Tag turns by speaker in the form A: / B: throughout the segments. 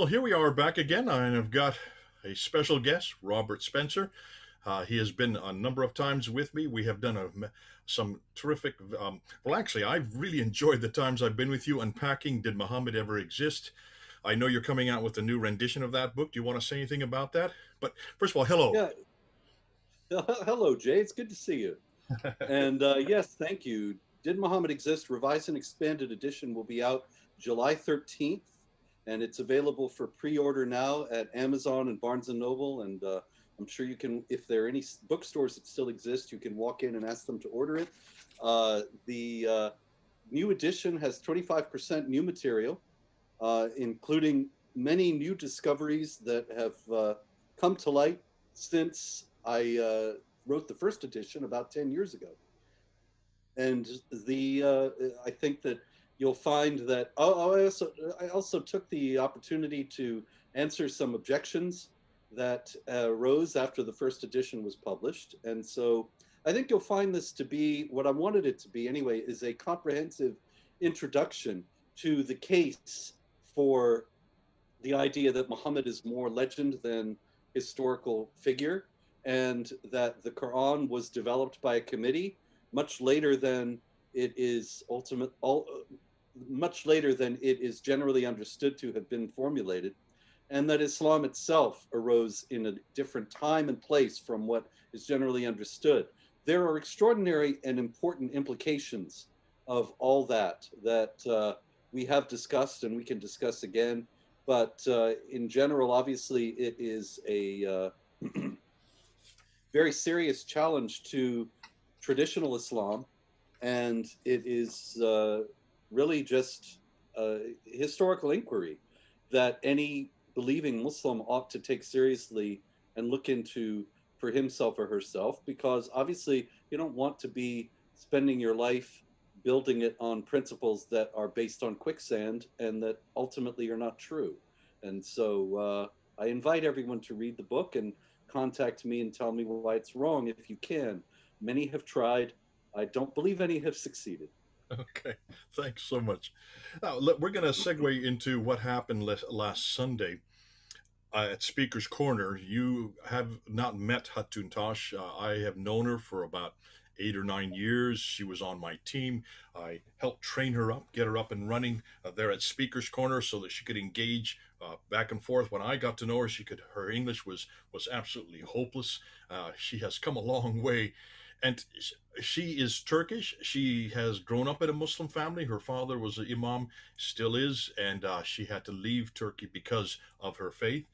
A: Well, here we are back again. I've got a special guest, Robert Spencer. He has been a number of times with me. We have done some terrific. Well, actually, I've really enjoyed the times I've been with you unpacking Did Muhammad Ever Exist? I know you're coming out with a new rendition of that book. Do you want to say anything about that? But first of all, hello.
B: Yeah. Hello, Jay. It's good to see you. And yes, thank you. Did Muhammad Exist? Revised and Expanded Edition will be out July 13th, and it's available for pre-order now at Amazon and Barnes and Noble. And I'm sure you can, if there are any bookstores that still exist, you can walk in and ask them to order it. The new edition has 25% new material, including many new discoveries that have come to light since I wrote the first edition about 10 years ago. And I think that you'll find that I also took the opportunity to answer some objections that arose after the first edition was published. And so I think you'll find this to be what I wanted it to be anyway, is a comprehensive introduction to the case for the idea that Muhammad is more legend than historical figure, and that the Quran was developed by a committee much later than it is much later than it is generally understood to have been formulated, and that Islam itself arose in a different time and place from what is generally understood. There are extraordinary and important implications of all that we have discussed and we can discuss again. But in general, obviously, it is a very serious challenge to traditional Islam, and it is really just a historical inquiry that any believing Muslim ought to take seriously and look into for himself or herself, because obviously you don't want to be spending your life building it on principles that are based on quicksand and that ultimately are not true. And so I invite everyone to read the book and contact me and tell me why it's wrong if you can. Many have tried. I don't believe any have succeeded.
A: Okay, thanks so much. Now, we're going to segue into what happened last Sunday at Speaker's Corner. You have not met Hatun Tash. I have known her for about 8 or 9 years. She was on my team. I helped train her up, get her up and running there at Speaker's Corner so that she could engage back and forth. When I got to know her, her English was absolutely hopeless. She has come a long way, and she is Turkish. She has grown up in a Muslim family. Her father was an imam, still is, and she had to leave Turkey because of her faith.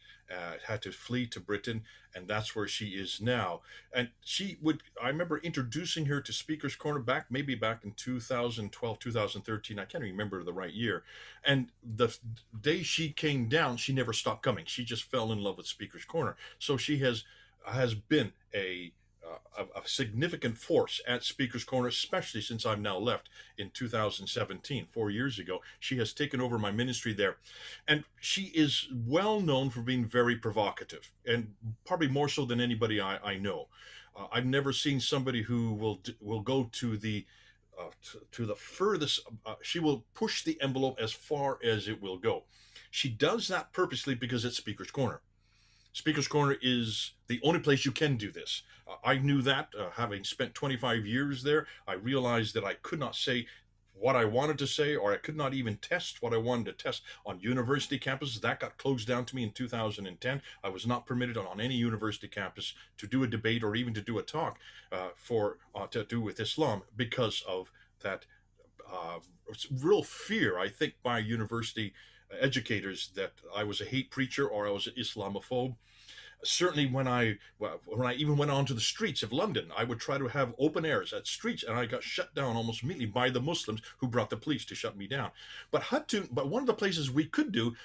A: Had to flee to Britain, and that's where she is now. And I remember introducing her to Speaker's Corner maybe back in 2012, 2013. I can't remember the right year. And the day she came down, she never stopped coming. She just fell in love with Speaker's Corner. So she has been a significant force at Speaker's Corner, especially since I've now left in 2017, 4 years ago. She has taken over my ministry there. And she is well known for being very provocative, and probably more so than anybody I know. I've never seen somebody who will go to the furthest. She will push the envelope as far as it will go. She does that purposely because it's Speaker's Corner. Speaker's Corner is the only place you can do this. I knew that, having spent 25 years there. I realized that I could not say what I wanted to say, or I could not even test what I wanted to test on university campuses. That got closed down to me in 2010. I was not permitted on any university campus to do a debate or even to do a talk to do with Islam because of that uh, real fear, I think, by university educators that I was a hate preacher or I was an Islamophobe. Certainly, when I even went onto the streets of London, I would try to have open airs at streets, and I got shut down almost immediately by the Muslims who brought the police to shut me down. But one of the places we could do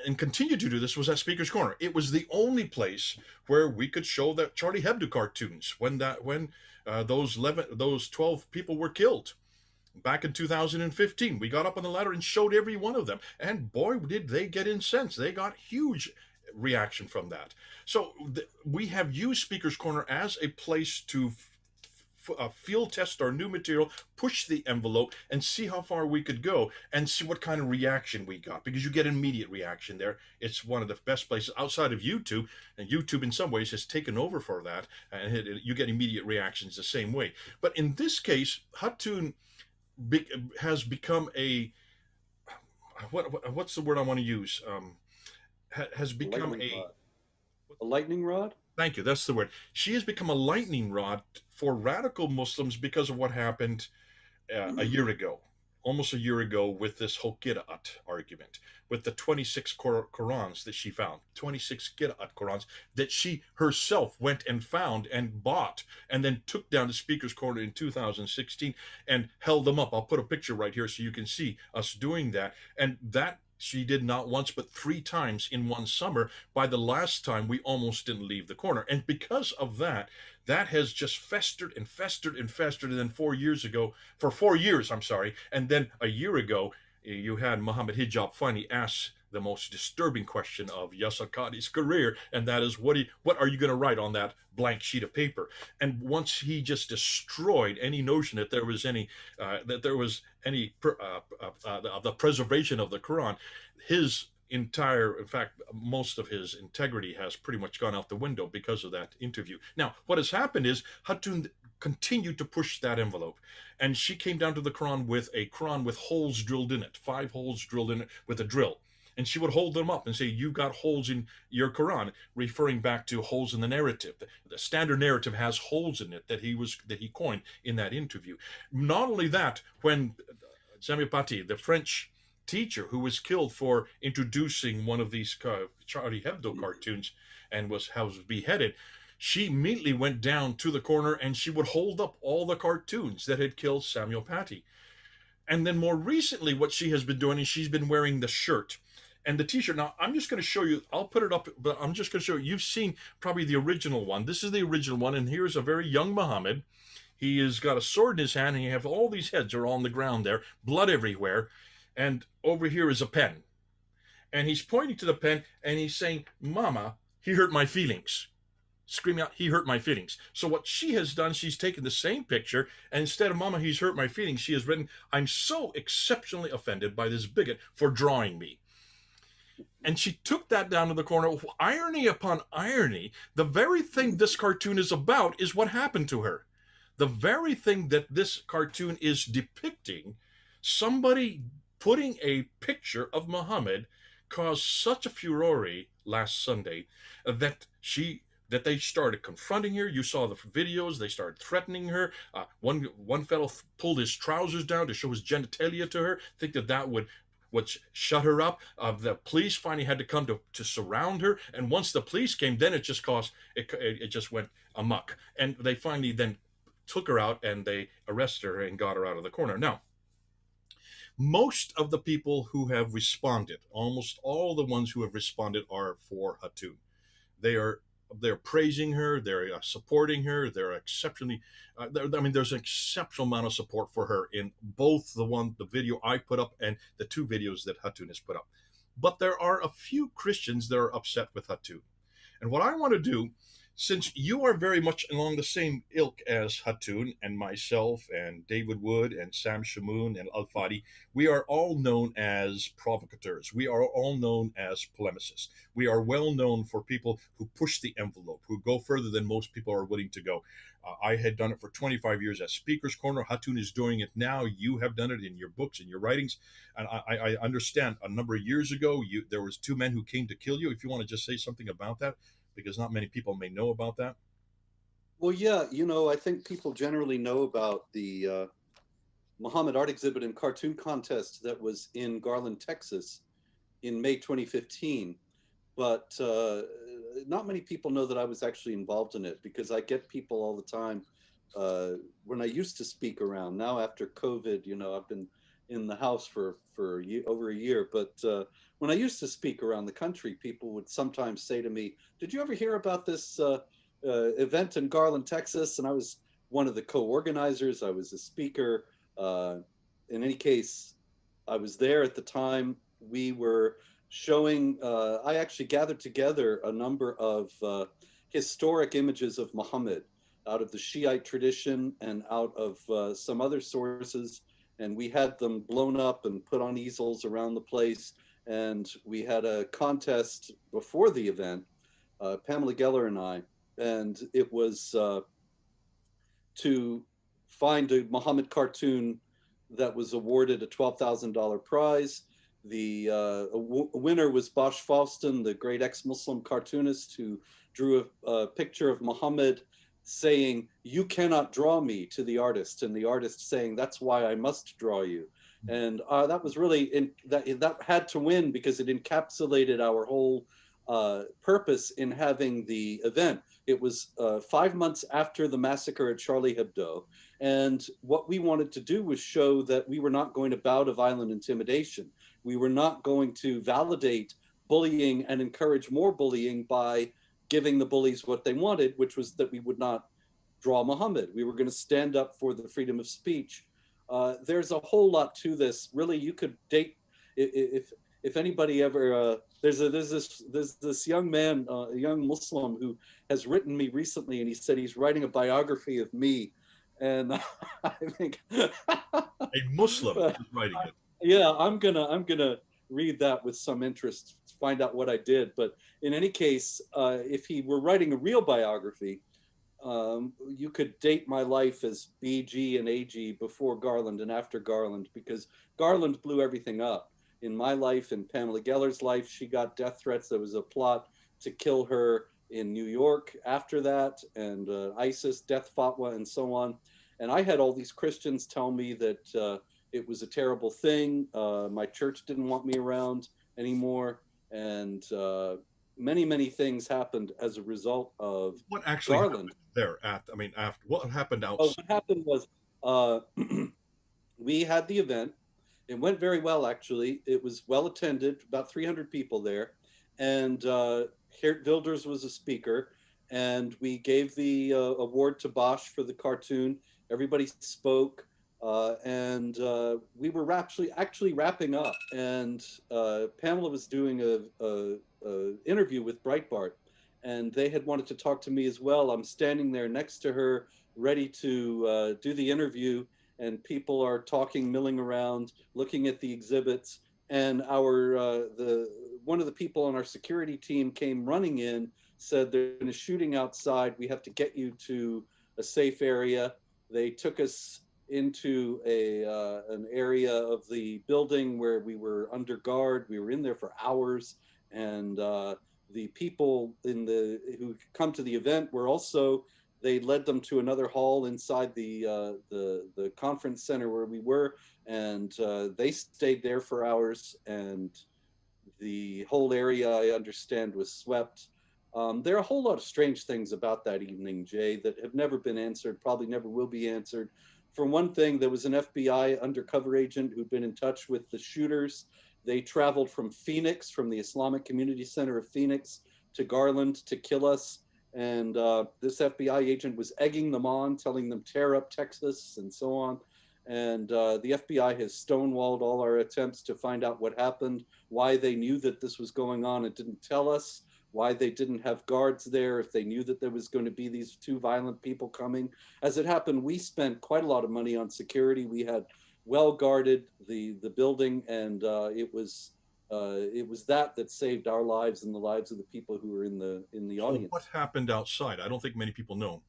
A: and continue to do this was at Speaker's Corner. It was the only place where we could show that Charlie Hebdo cartoons when those 12 people were killed back in 2015. We got up on the ladder and showed every one of them. And boy, did they get incensed. They got huge reaction from that. So we have used Speaker's Corner as a place to field test our new material, push the envelope, and see how far we could go, and see what kind of reaction we got, because you get immediate reaction there. It's one of the best places outside of YouTube, and YouTube in some ways has taken over for that, and you get immediate reactions the same way. But in this case, Hatun has become a what's the word I want to use? Has
B: A
A: become
B: lightning
A: a
B: rod. A lightning rod?
A: thank you. That's the word. She has become a lightning rod for radical Muslims because of what happened a year ago, almost a year ago, with this whole Qira'at argument, with the 26 Qurans that she found, 26 Qira'at Qurans that she herself went and found and bought, and then took down to Speaker's Corner in 2016 and held them up. I'll put a picture right here so you can see us doing that. And that she did not once but three times in one summer. By the last time, we almost didn't leave the corner. And because of that, that has just festered and festered and festered. And then 4 years ago, for 4 years, I'm sorry, and then a year ago, you had Muhammad Hijab finally ask the most disturbing question of Yasser Qadhi's career, and that is, what are you going to write on that blank sheet of paper? And once he just destroyed any notion that there was any the preservation of the Quran, his entire, in fact, most of his integrity has pretty much gone out the window because of that interview. Now, what has happened is Hatun continued to push that envelope, and she came down to the Quran with holes drilled in it, 5 holes drilled in it with a drill. And she would hold them up and say, "You've got holes in your Quran," referring back to holes in the narrative. The standard narrative has holes in it that he coined in that interview. Not only that, when Samuel Paty, the French teacher who was killed for introducing one of these Charlie Hebdo cartoons and was beheaded, she immediately went down to the corner and she would hold up all the cartoons that had killed Samuel Paty. And then more recently, what she has been doing is she's been wearing the shirt and the t-shirt. Now, I'm just going to show you, I'll put it up, but I'm just going to show you. You've seen probably the original one. This is the original one, and here's a very young Muhammad. He has got a sword in his hand, and you have all these heads are on the ground there, blood everywhere. And over here is a pen. And he's pointing to the pen, and he's saying, "Mama, he hurt my feelings." Screaming out, "He hurt my feelings." So what she has done, she's taken the same picture, and instead of "Mama, he's hurt my feelings," she has written, "I'm so exceptionally offended by this bigot for drawing me." And she took that down to the corner. Irony upon irony, the very thing this cartoon is about is what happened to her. The very thing that this cartoon is depicting, somebody putting a picture of Muhammad caused such a furore last Sunday that they started confronting her. You saw the videos. They started threatening her. One fellow pulled his trousers down to show his genitalia to her, think that would shut her up. The police finally had to come to surround her, and once the police came, then it just went amok, and they finally then took her out and they arrested her and got her out of the corner. Now, most of the people who have responded, almost all the ones who have responded, are for Hatun. They're praising her, they're supporting her, they're exceptionally. There's an exceptional amount of support for her in both the video I put up and the 2 videos that Hatun has put up. But there are a few Christians that are upset with Hatun, and what I want to do, since you are very much along the same ilk as Hatun and myself and David Wood and Sam Shamoun and Al Fadi, we are all known as provocateurs. We are all known as polemicists. We are well known for people who push the envelope, who go further than most people are willing to go. I had done it for 25 years at Speaker's Corner. Hatun is doing it now. You have done it in your books and your writings. And I understand a number of years ago, there was 2 men who came to kill you. If you want to just say something about that, because not many people may know about that.
B: Well, yeah, I think people generally know about the Muhammad art exhibit and cartoon contest that was in Garland, Texas in May 2015. But not many people know that I was actually involved in it, because I get people all the time when I used to speak around. Now, after COVID, I've been in the house for over a year. But when I used to speak around the country, people would sometimes say to me, "Did you ever hear about this event in Garland, Texas?" And I was one of the co-organizers. I was a speaker. In any case, I was there at the time. We were showing, I actually gathered together a number of historic images of Muhammad out of the Shiite tradition and out of some other sources. And we had them blown up and put on easels around the place. And we had a contest before the event, Pamela Geller and I, and it was to find a Muhammad cartoon that was awarded a $12,000 prize. The winner was Bosch Falston, the great ex-Muslim cartoonist who drew a picture of Muhammad saying, "You cannot draw me," to the artist, and the artist saying, "That's why I must draw you." And that was really that had to win because it encapsulated our whole purpose in having the event. It was 5 months after the massacre at Charlie Hebdo. And what we wanted to do was show that we were not going to bow to violent intimidation. We were not going to validate bullying and encourage more bullying by giving the bullies what they wanted, which was that we would not draw Muhammad. We were going to stand up for the freedom of speech. There's a whole lot to this. Really, you could date if anybody ever there's this young man, a young Muslim who has written me recently, and he said he's writing a biography of me, and I think
A: A Muslim is writing it.
B: yeah, I'm gonna read that with some interest, find out what I did. But in any case, if he were writing a real biography, you could date my life as BG and AG before Garland and after Garland, because Garland blew everything up. In my life, in Pamela Geller's life, she got death threats. There was a plot to kill her in New York after that, and ISIS, death fatwa, and so on. And I had all these Christians tell me that it was a terrible thing. My church didn't want me around anymore. And many, many things happened as a result of
A: What actually happened
B: Garland.
A: there? After what happened
B: Oh,
A: outside?
B: what happened was uh, we had the event. It went very well, actually. It was well attended, about 300 people there. And Geert Wilders was a speaker. And we gave the award to Bosch for the cartoon. Everybody spoke. And we were actually wrapping up. And Pamela was doing a interview with Breitbart. And they had wanted to talk to me as well. I'm standing there next to her, ready to do the interview, and people are talking, milling around, looking at the exhibits. And our the one of the people on our security team came running in, said there's been a shooting outside. We have to get you to a safe area. They took us into an area of the building where we were under guard. We were in there for hours, and the people who come to the event were also, they led them to another hall inside the conference center where we were, and they stayed there for hours. And the whole area, I understand, was swept. There are a whole lot of strange things about that evening, Jay, that have never been answered, probably never will be answered. For one thing, there was an FBI undercover agent who'd been in touch with the shooters. They traveled from Phoenix, from the Islamic Community Center of Phoenix, to Garland to kill us. And this FBI agent was egging them on, telling them tear up Texas and so on. And the FBI has stonewalled all our attempts to find out what happened, why they knew that this was going on and didn't tell us, why they didn't have guards there if they knew that there was going to be these two violent people coming. As it happened, we spent quite a lot of money on security. We had well guarded the building, and it was that saved our lives and the lives of the people who were in the
A: So what
B: audience.
A: happened outside? I don't think many people know.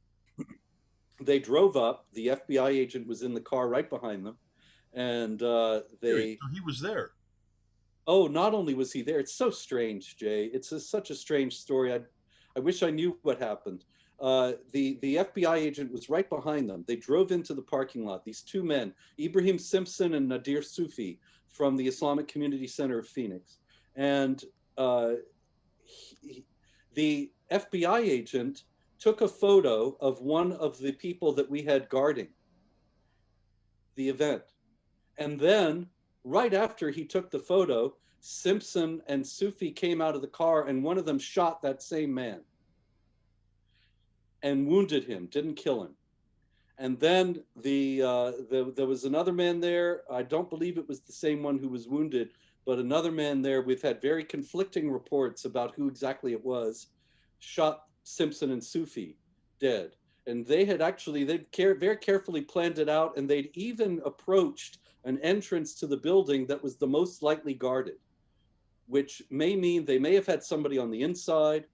B: They drove up. The FBI agent was in the car right behind them, and
A: Serious.
B: they
A: So he was there.
B: oh, not only was he there, it's so strange, Jay. Such a strange story. I wish I knew what happened. The FBI agent was right behind them. They drove into the parking lot. These two men, Ibrahim Simpson and Nadir Sufi, from the Islamic Community Center of Phoenix, and he, the FBI agent took a photo of one of the people that we had guarding the event. And then, right after he took the photo, Simpson and Sufi came out of the car, and one of them shot that same man and wounded him, didn't kill him. And then there was another man there. I don't believe it was the same one who was wounded, but another man there. We've had very conflicting reports about who exactly it was. Shot Simpson and Sufi dead. And they had actually, very carefully planned it out, and they'd even approached an entrance to the building that was the most lightly guarded, which may mean they may have had somebody on the inside.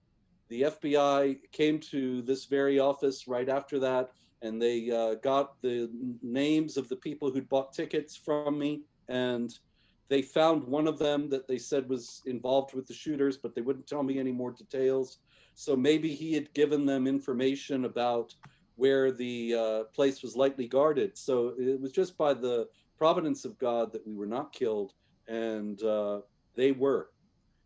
B: The FBI came to this very office right after that, and they got the names of the people who'd bought tickets from me, and they found one of them that they said was involved with the shooters, but they wouldn't tell me any more details. So maybe he had given them information about where the place was lightly guarded. So it was just by the providence of God that we were not killed, and they were.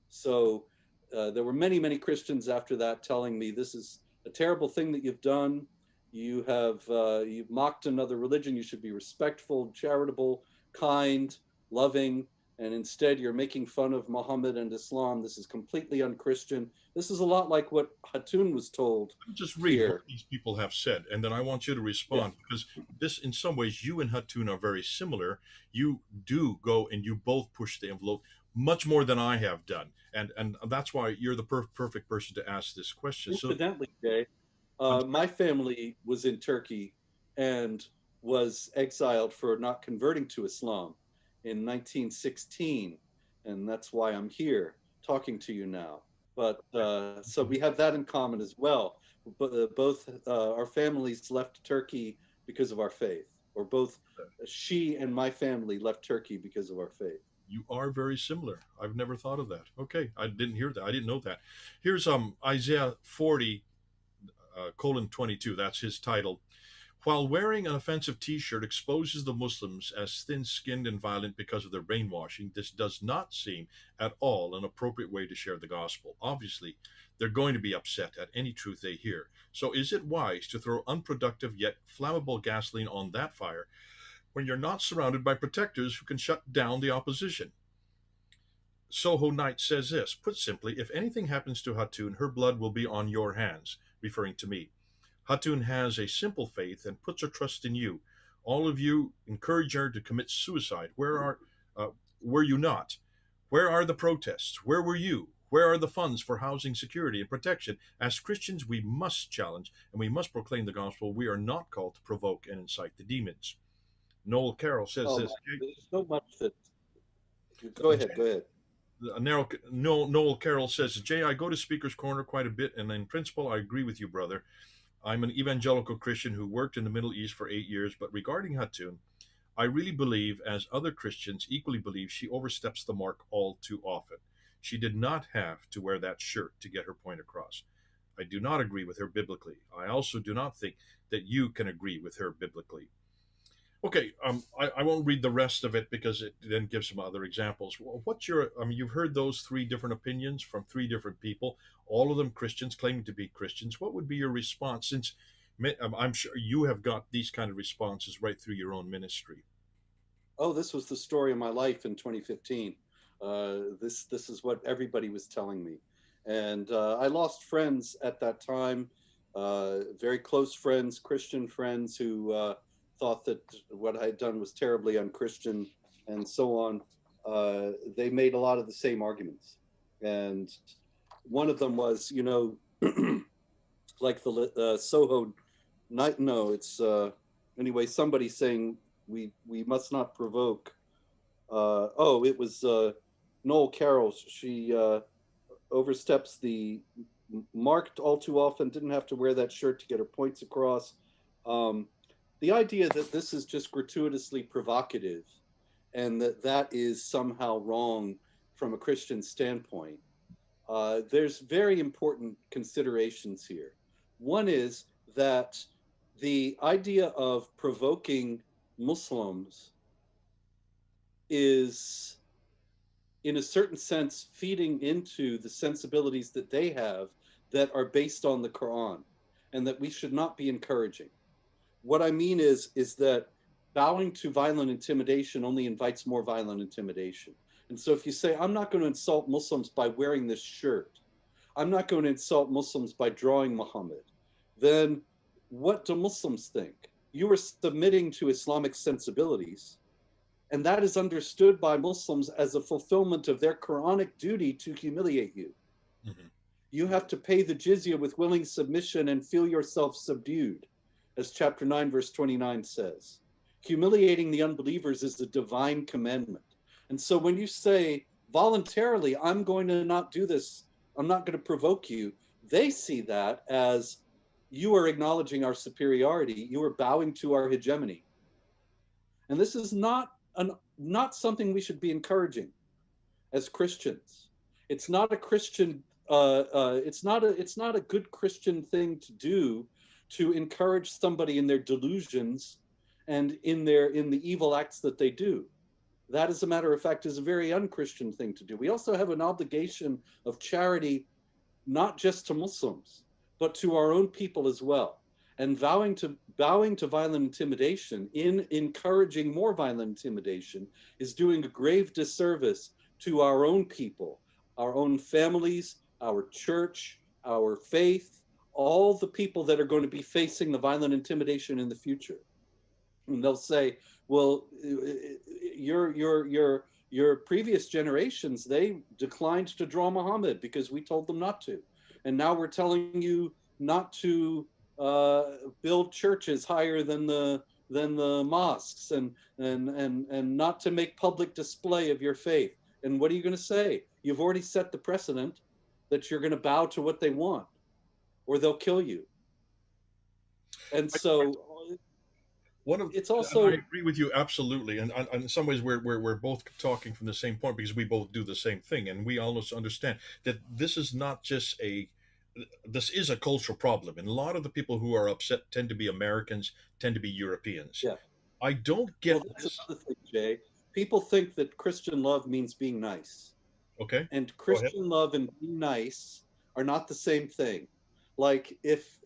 B: So there were many, many Christians after that telling me, this is a terrible thing that you've done. You've mocked another religion. You should be respectful, charitable, kind, loving, and instead you're making fun of Muhammad and Islam. This is completely unchristian. This is a lot like what Hatun was told
A: Let me just read what
B: here.
A: these people have said, and then I want you to
B: Yeah.
A: respond, because this, in some ways, you and Hatun are very similar. You do go and you both push the envelope much more than I have done, and that's why you're the perfect person to ask this question. So,
B: Incidentally, Jay,
A: I'm
B: my family was in Turkey and was exiled for not converting to Islam in 1916, and that's why I'm here talking to you now. But so we have that in common as well. But both our families left Turkey because of our faith, or both she and my family left Turkey because of our faith.
A: you are very similar. I've never thought of that. Okay, I didn't hear that. I didn't know that. Here's Isaiah 40 colon 22. That's his title. While wearing an offensive t shirt exposes the Muslims as thin skinned and violent because of their brainwashing, this does not seem at all an appropriate way to share the gospel. Obviously, they're going to be upset at any truth they hear. So, is it wise to throw unproductive yet flammable gasoline on that fire when you're not surrounded by protectors who can shut down the opposition? Soho Knight says this. Put simply, if anything happens to Hatun, her blood will be on your hands, referring to me. Hatun has a simple faith and puts her trust in you. All of you encourage her to commit suicide. Were you not? Where are the protests? Where were you? Where are the funds for housing security and protection? As Christians, we must challenge and we must proclaim the gospel. We are not called to provoke and incite the demons. Noel Carroll says
B: Oh
A: this.
B: my, there's so much that. Go ahead. Go ahead.
A: Noel Carroll says, Jay, I go to Speaker's Corner quite a bit, and in principle, I agree with you, brother. I'm an evangelical Christian who worked in the Middle East for 8 years, but regarding Hatun, I really believe, as other Christians equally believe, she oversteps the mark all too often. She did not have to wear that shirt to get her point across. I do not agree with her biblically. I also do not think that you can agree with her biblically. Okay, I won't read the rest of it because it then gives some other examples. What's your, I mean, you've heard those three different opinions from three different people, all of them Christians, claiming to be Christians. What would be your response? Since I'm sure you have got these kind of responses right through your own ministry.
B: Oh, this was the story of my life in 2015. This is what everybody was telling me, and I lost friends at that time, very close friends, Christian friends who thought that what I had done was terribly unchristian, and so on. They made a lot of the same arguments, and one of them was, like the Soho night. No, it's anyway. Somebody saying we must not provoke. Oh, it was Noel Carroll. She oversteps the marked all too often. Didn't have to wear that shirt to get her points across. Um, the idea that this is just gratuitously provocative and that is somehow wrong from a Christian standpoint. There's very important considerations here. One is that the idea of provoking Muslims is, in a certain sense, feeding into the sensibilities that they have that are based on the Quran and that we should not be encouraging. What I mean is that bowing to violent intimidation only invites more violent intimidation. And so if you say, I'm not going to insult Muslims by wearing this shirt, I'm not going to insult Muslims by drawing Muhammad, then what do Muslims think? You are submitting to Islamic sensibilities, and that is understood by Muslims as a fulfillment of their Quranic duty to humiliate you.
A: Mm-hmm.
B: You have to pay the jizya with willing submission and feel yourself subdued. as chapter 9, verse 29 says. Humiliating the unbelievers is a divine commandment. And so when you say voluntarily, I'm going to not do this, I'm not going to provoke you, they see that as you are acknowledging our superiority, you are bowing to our hegemony. And this is not something we should be encouraging as Christians. It's not a Christian. It's not a good Christian thing to do to encourage somebody in their delusions and in the evil acts that they do. That, as a matter of fact, is a very unchristian thing to do. We also have an obligation of charity, not just to Muslims, but to our own people as well. And bowing to violent intimidation, in encouraging more violent intimidation, is doing a grave disservice to our own people, our own families, our church, our faith, all the people that are going to be facing the violent intimidation in the future. And they'll say, well, your previous generations, they declined to draw Muhammad because we told them not to. And now we're telling you not to build churches higher than the mosques, and not to make public display of your faith. And what are you going to say? You've already set the precedent that you're going to bow to what they want, or they'll kill you. And so it's also,
A: I agree with you absolutely, and in some ways we're both talking from the same point because we both do the same thing, and we almost understand that this is not just this is a cultural problem, and a lot of the people who are upset tend to be Americans, tend to be Europeans.
B: yeah.
A: I don't
B: Well,
A: get
B: that's
A: this.
B: another thing, Jay. People think that Christian love means being nice.
A: Okay,
B: And
A: go ahead.
B: Christian love and being nice are not the same thing. Like if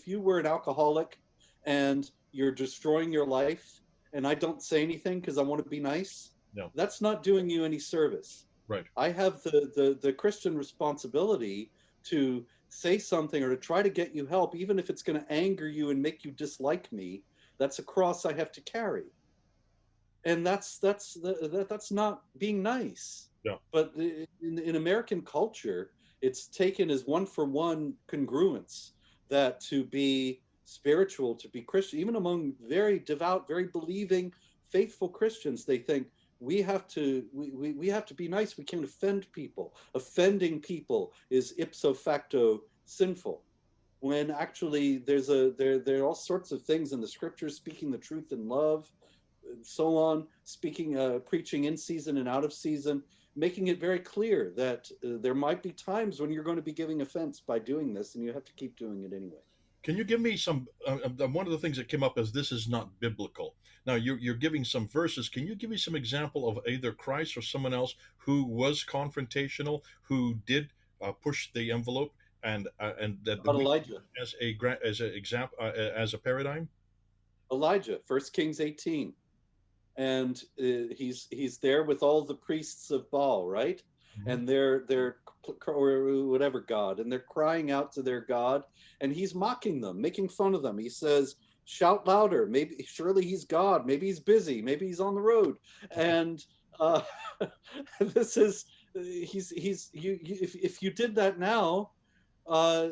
B: you were an alcoholic and you're destroying your life, and I don't say anything because I want to be nice,
A: No,
B: that's not doing you any service.
A: right.
B: I have the Christian responsibility to say something or to try to get you help, even if it's going to anger you and make you dislike me. That's a cross I have to carry, and that's not being nice.
A: Yeah.
B: But in American culture, it's taken as one for one congruence that to be spiritual, to be Christian, even among very devout, very believing, faithful Christians, they think we have to be nice. We can't offend people. Offending people is ipso facto sinful, when actually there are all sorts of things in the scriptures, speaking the truth in love, and so on, speaking, preaching in season and out of season, making it very clear that there might be times when you're going to be giving offense by doing this, and you have to keep doing it anyway.
A: Can you give me some? One of the things that came up is this is not biblical. Now you're giving some verses. Can you give me some example of either Christ or someone else who was confrontational, who did push the envelope, and that
B: About
A: we
B: Elijah.
A: as an example as a paradigm?
B: Elijah, 1 Kings 18. And he's there with all the priests of Baal, right?
A: Mhm.
B: And they're or whatever god, and they're crying out to their god, and he's mocking them, making fun of them. He says, "Shout louder! Maybe surely he's God. Maybe he's busy. Maybe he's on the road." And uh, this is he's you if you did that now, uh,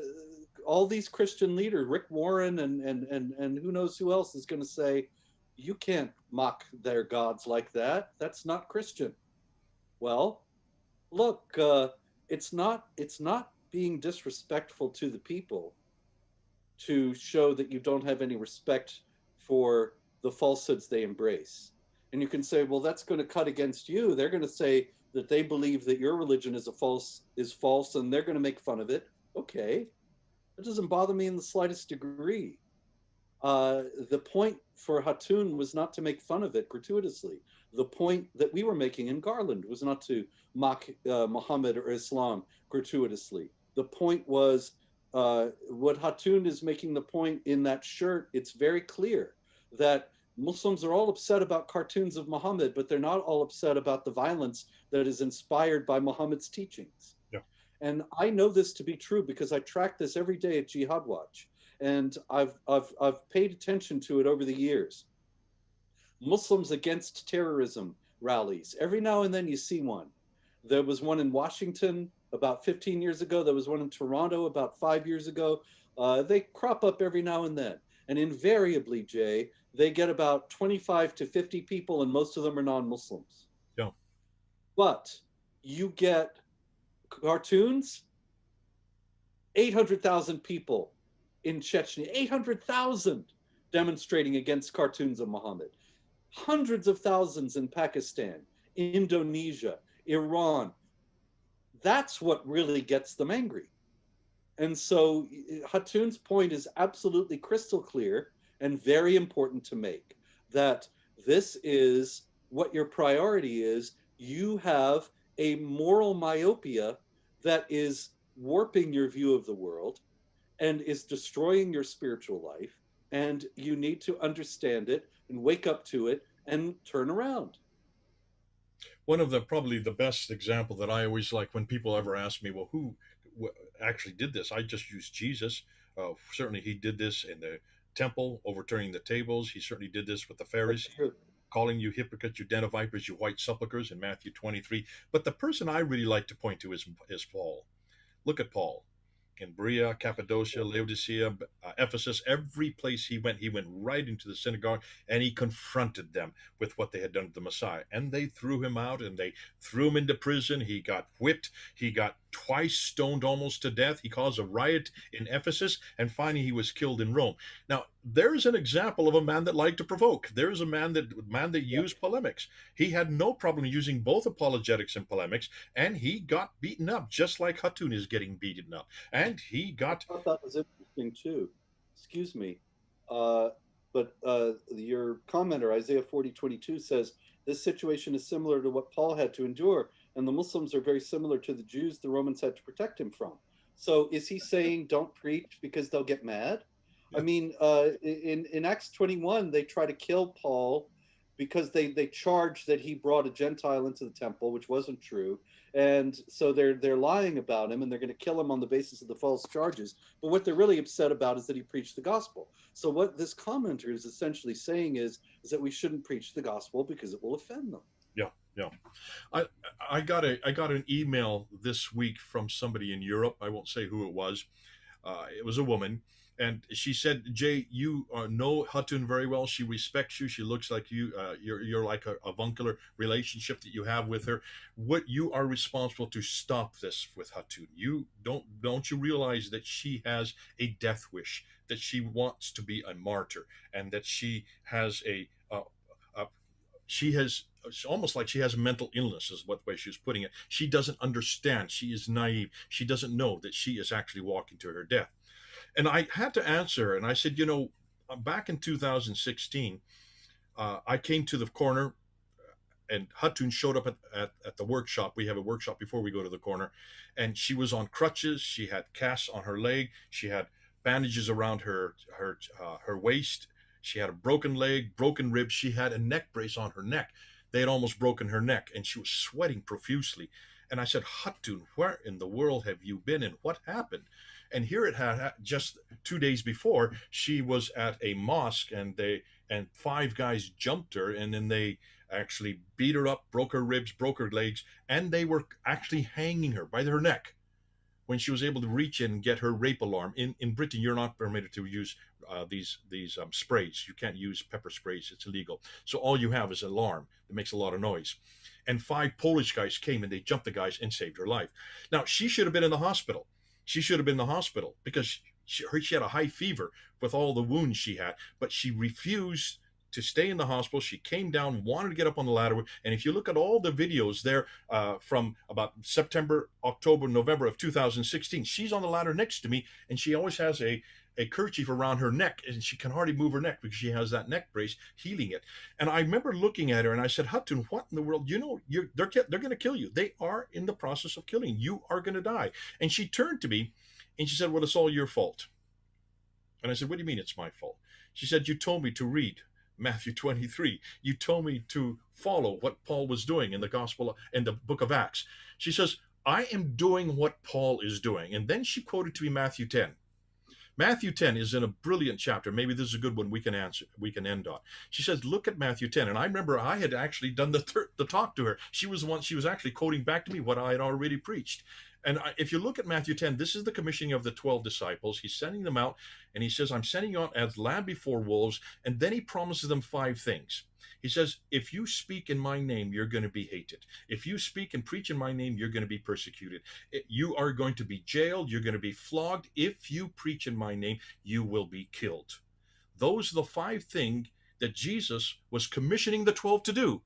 B: all these Christian leaders, Rick Warren and who knows who else is going to say, you can't mock their gods like that. That's not Christian. Well, look, it's not being disrespectful to the people to show that you don't have any respect for the falsehoods they embrace. And you can say, well, that's going to cut against you. They're going to say that they believe that your religion is false, and they're going to make fun of it. Okay, that doesn't bother me in the slightest degree. The point for Hatun was not to make fun of it gratuitously. The point that we were making in Garland was not to mock Muhammad or Islam gratuitously. The point was what Hatun is making the point in that shirt. It's very clear that Muslims are all upset about cartoons of Muhammad, but they're not all upset about the violence that is inspired by Muhammad's teachings.
A: Yeah.
B: And I know this to be true because I track this every day at Jihad Watch, and I've paid attention to it over the years. Muslims against terrorism rallies. Every now and then you see one. There was one in Washington about 15 years ago. There was one in Toronto about 5 years ago. They crop up every now and then. And invariably, Jay, they get about 25 to 50 people, and most of them are non-Muslims.
A: Yeah.
B: But you get cartoons, 800,000 people in Chechnya, 800,000 demonstrating against cartoons of Muhammad, hundreds of thousands in Pakistan, Indonesia, Iran. That's what really gets them angry. And so Hatun's point is absolutely crystal clear and very important to make, that this is what your priority is. You have a moral myopia that is warping your view of the world and is destroying your spiritual life. And you need to understand it and wake up to it and turn around.
A: One of the probably the best example that I always like when people ever ask me, well, who actually did this? I just used Jesus. Certainly, he did this in the temple, overturning the tables. He certainly did this with the
B: That's
A: Pharisees,
B: true.
A: calling you hypocrites, you den of vipers, you white sepulchres in Matthew 23. But the person I really like to point to is Paul. Look at Paul in Berea, Cappadocia, Laodicea, Ephesus. Every place he went right into the synagogue and he confronted them with what they had done to the Messiah. And they threw him out and they threw him into prison. He got whipped. He got twice stoned almost to death. He caused a riot in Ephesus. And finally, he was killed in Rome. Now, there's an example of a man that liked to provoke. There's a man that
B: Yeah.
A: used polemics. He had no problem using both apologetics and polemics, and he got beaten up just like Hatun is getting beaten up. And he got
B: I thought that was interesting too. Excuse me. But your commenter, Isaiah 40:22, says this situation is similar to what Paul had to endure, and the Muslims are very similar to the Jews the Romans had to protect him from. So is he saying don't preach because they'll get mad? I mean, in Acts 21, they try to kill Paul because they charge that he brought a Gentile into the temple, which wasn't true, and so they're lying about him, and they're going to kill him on the basis of the false charges. But what they're really upset about is that he preached the gospel. So what this commenter is essentially saying is that we shouldn't preach the gospel because it will offend them.
A: yeah, yeah. I I got an email this week from somebody in Europe. I won't say who it was. It was a woman, and she said, "Jay, you know Hatun very well. She respects you. She looks like you. You're like a avuncular relationship that you have with her. What you are responsible to stop this with Hatun. You don't you realize that she has a death wish, that she wants to be a martyr, and that she has a she has it's almost like she has a mental illness is what way she was putting it. She doesn't understand. She is naive. She doesn't know that she is actually walking to her death. And I had to answer, and I said, back in 2016, I came to the corner, and Hatun showed up at the workshop. We have a workshop before we go to the corner, and she was on crutches. She had casts on her leg. She had bandages around her waist. She had a broken leg, broken ribs. She had a neck brace on her neck. They had almost broken her neck, and she was sweating profusely. And I said, Hatun, where in the world have you been, and what happened? And here it had just 2 days before, she was at a mosque, and five guys jumped her, and then they actually beat her up, broke her ribs, broke her legs, and they were actually hanging her by her neck when she was able to reach in and get her rape alarm. In Britain, you're not permitted to use these sprays. You can't use pepper sprays; it's illegal. So all you have is an alarm that makes a lot of noise. And five Polish guys came and they jumped the guys and saved her life. Now she should have been in the hospital. She should have been in the hospital because she had a high fever with all the wounds she had, but she refused to stay in the hospital. She came down, wanted to get up on the ladder. And if you look at all the videos there from about September, October, November of 2016, she's on the ladder next to me, and she always has a kerchief around her neck, and she can hardly move her neck because she has that neck brace healing it. And I remember looking at her and I said, Hatun, what in the world? They're going to kill you. They are in the process of killing you. You are going to die. And she turned to me and she said, well, it's all your fault. And I said, what do you mean it's my fault? She said, you told me to read Matthew 23. You told me to follow what Paul was doing in the gospel, in the book of Acts. She says, I am doing what Paul is doing. And then she quoted to me Matthew 10. Matthew 10 is in a brilliant chapter. Maybe this is a good one we can end on. She says, look at Matthew 10. And I remember I had actually done the talk to her. She was the one, she was actually quoting back to me what I had already preached. And if you look at Matthew 10, this is the commissioning of the 12 disciples. He's sending them out, and he says, I'm sending you out as lamb before wolves. And then he promises them five things. He says, if you speak in my name, you're going to be hated. If you speak and preach in my name, you're going to be persecuted. You are going to be jailed. You're going to be flogged. If you preach in my name, you will be killed. Those are the five things that Jesus was commissioning the 12 to do.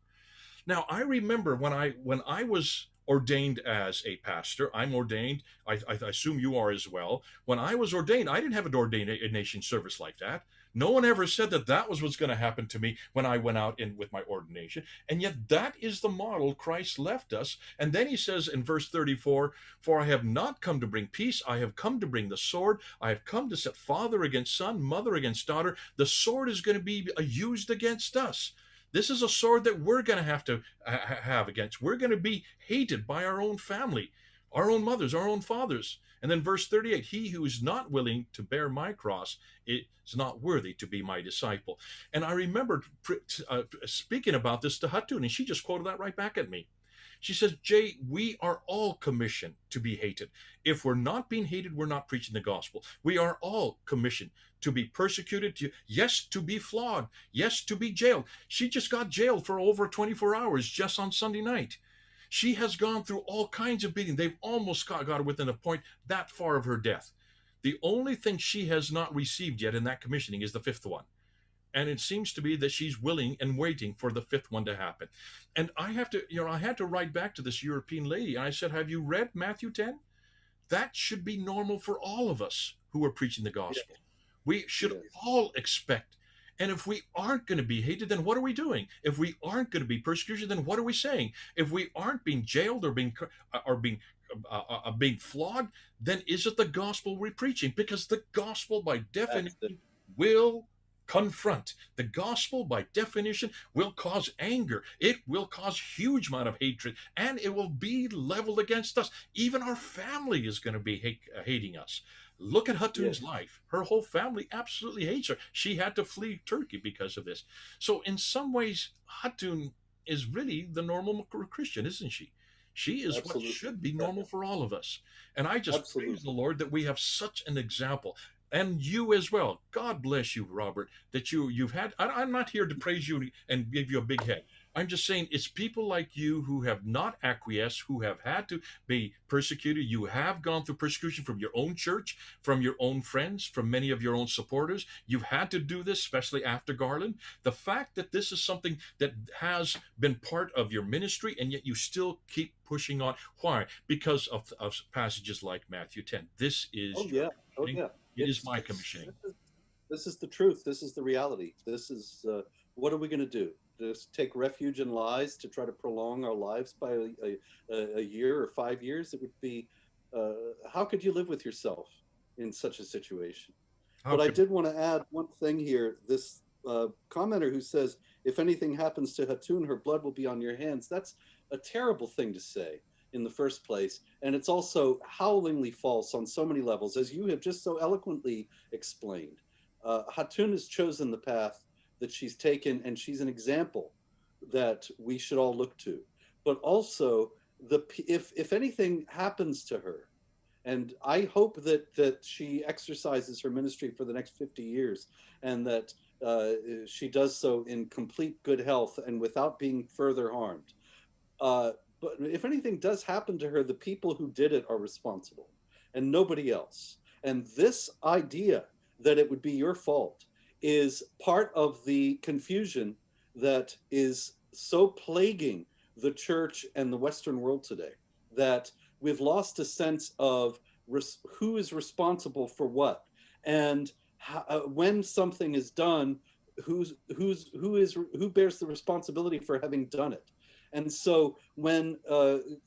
A: Now, I remember when I was ordained as a pastor. I'm ordained. I assume you are as well. When I was ordained, I didn't have an ordination service like that. No one ever said that that was what's going to happen to me when I went out in with my ordination. And yet that is the model Christ left us. And then he says in verse 34, for I have not come to bring peace. I have come to bring the sword. I have come to set father against son, mother against daughter. The sword is going to be used against us. This is a sword that we're going to have to have against. We're going to be hated by our own family, our own mothers, our own fathers. And then verse 38, he who is not willing to bear my cross is not worthy to be my disciple. And I remember speaking about this to Hatun, and she just quoted that right back at me. She says, Jay, we are all commissioned to be hated. If we're not being hated, we're not preaching the gospel. We are all commissioned to be persecuted, to be flogged, yes, to be jailed. She just got jailed for over 24 hours just on Sunday night. She has gone through all kinds of beating. They've almost got her within a point that far of her death. The only thing she has not received yet in that commissioning is the fifth one. And it seems to be that she's willing and waiting for the fifth one to happen. And I had to write back to this European lady. And I said, have you read Matthew 10? That should be normal for all of us who are preaching the gospel. Yes. We should all expect. And if we aren't going to be hated, then what are we doing? If we aren't going to be persecuted, then what are we saying? If we aren't being jailed or being flogged, then is it the gospel we're preaching? Because the gospel, by definition, will confront. The gospel, by definition, will cause anger. It will cause huge amount of hatred, and it will be leveled against us. Even our family is going to be hating us. Look at Hatun's life. Her whole family absolutely hates her. She had to flee Turkey because of this. So in some ways, Hatun is really the normal Christian, isn't she? She is what should be normal for all of us. And I just praise the Lord that we have such an example. And you as well. God bless you, Robert, that you've had. I'm not here to praise you and give you a big head. I'm just saying it's people like you who have not acquiesced, who have had to be persecuted. You have gone through persecution from your own church, from your own friends, from many of your own supporters. You've had to do this, especially after Garland. The fact that this is something that has been part of your ministry, and yet you still keep pushing on. Why? Because of passages like Matthew 10. This is It is my commissioning.
B: This is the truth. This is the reality. This is what are we going to do? Just take refuge in lies to try to prolong our lives by a year or 5 years? It would be, how could you live with yourself in such a situation? But I did want to add one thing here. This commenter who says, if anything happens to Hatun, her blood will be on your hands. That's a terrible thing to say in the first place. And it's also howlingly false on so many levels, as you have just so eloquently explained. Hatun has chosen the path that she's taken, and she's an example that we should all look to. But also, if anything happens to her, and I hope that she exercises her ministry for the next 50 years, and that she does so in complete good health and without being further harmed. But if anything does happen to her, the people who did it are responsible, and nobody else. And this idea that it would be your fault is part of the confusion that is so plaguing the church and the Western world today, that we've lost a sense of who is responsible for what, and when something is done, who bears the responsibility for having done it. And so when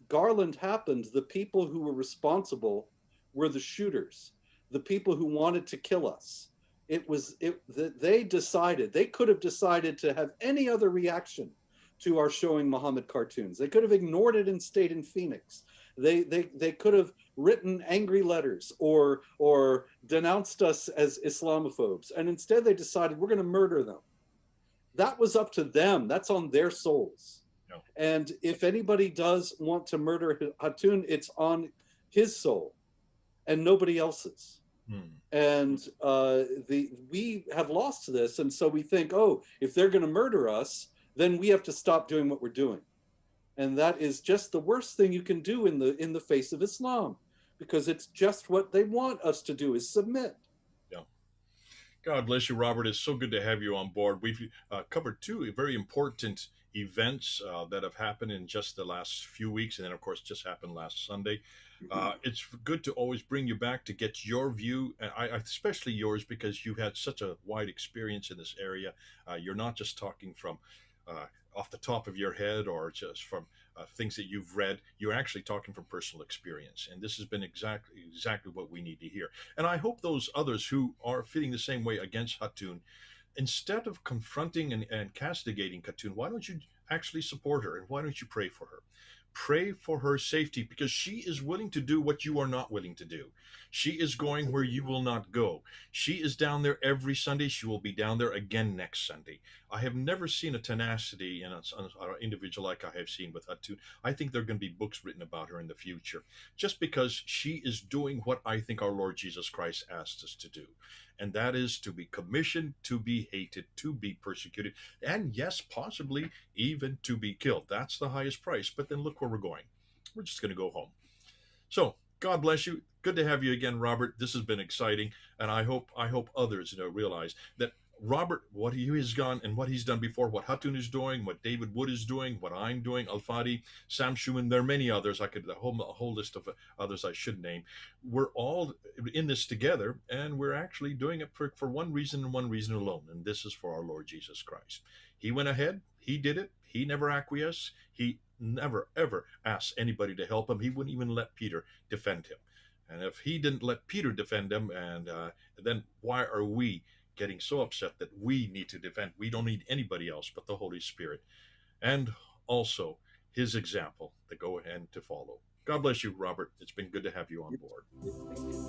B: Garland happened, the people who were responsible were the shooters, the people who wanted to kill us. They decided, they could have decided to have any other reaction to our showing Muhammad cartoons. They could have ignored it and stayed in Phoenix. They could have written angry letters or denounced us as Islamophobes. And instead they decided we're going to murder them. That was up to them. That's on their souls. No. And if anybody does want to murder Hatun, it's on his soul and nobody else's.
A: Hmm.
B: And the we have lost this, and so we think, oh, if they're going to murder us, then we have to stop doing what we're doing, and that is just the worst thing you can do in the face of Islam, because it's just what they want us to do is submit.
A: Yeah. God bless you, Robert. It's so good to have you on board. We've covered two very important events that have happened in just the last few weeks, and then, of course, just happened last Sunday. It's good to always bring you back to get your view, and especially yours, because you've had such a wide experience in this area. You're not just talking from uh, off the top of your head or just from things that you've read. You're actually talking from personal experience, and this has been exactly what we need to hear. And I hope those others who are feeling the same way against Hatun, instead of confronting and castigating Hatun, why don't you actually support her and why don't you pray for her? Pray for her safety because she is willing to do what you are not willing to do. She is going where you
B: Absolutely.
A: will not go. She is down there every Sunday. She will be down there again next Sunday. I have never seen a tenacity in an individual like I have seen with Hatun. I think there are going to be books written about her in the future just because she is doing what I think our Lord Jesus Christ asked us to do. And that is to be commissioned, to be hated, to be persecuted, and yes, possibly even to be killed. That's the highest price. But then look where we're going. We're just going to go home. So God bless you. Good to have you again, Robert. This has been exciting, and I hope others realize that Robert, what he has gone and what he's done before, what Hatun is doing, what David Wood is doing, what I'm doing, Al Fadi, Sam Schumann, there are many others. I could a whole list of others I should name. We're all in this together, and we're actually doing it for one reason and one reason alone, and this is for our Lord Jesus Christ. He went ahead. He did it. He never acquiesced. He never ever asked anybody to help him. He wouldn't even let Peter defend him. And if he didn't let Peter defend him, and then why are we getting so upset that we need to defend? We don't need anybody else but the Holy Spirit, and also His example to go and to follow. God bless you, Robert. It's been good to have you on board.
B: Thank you.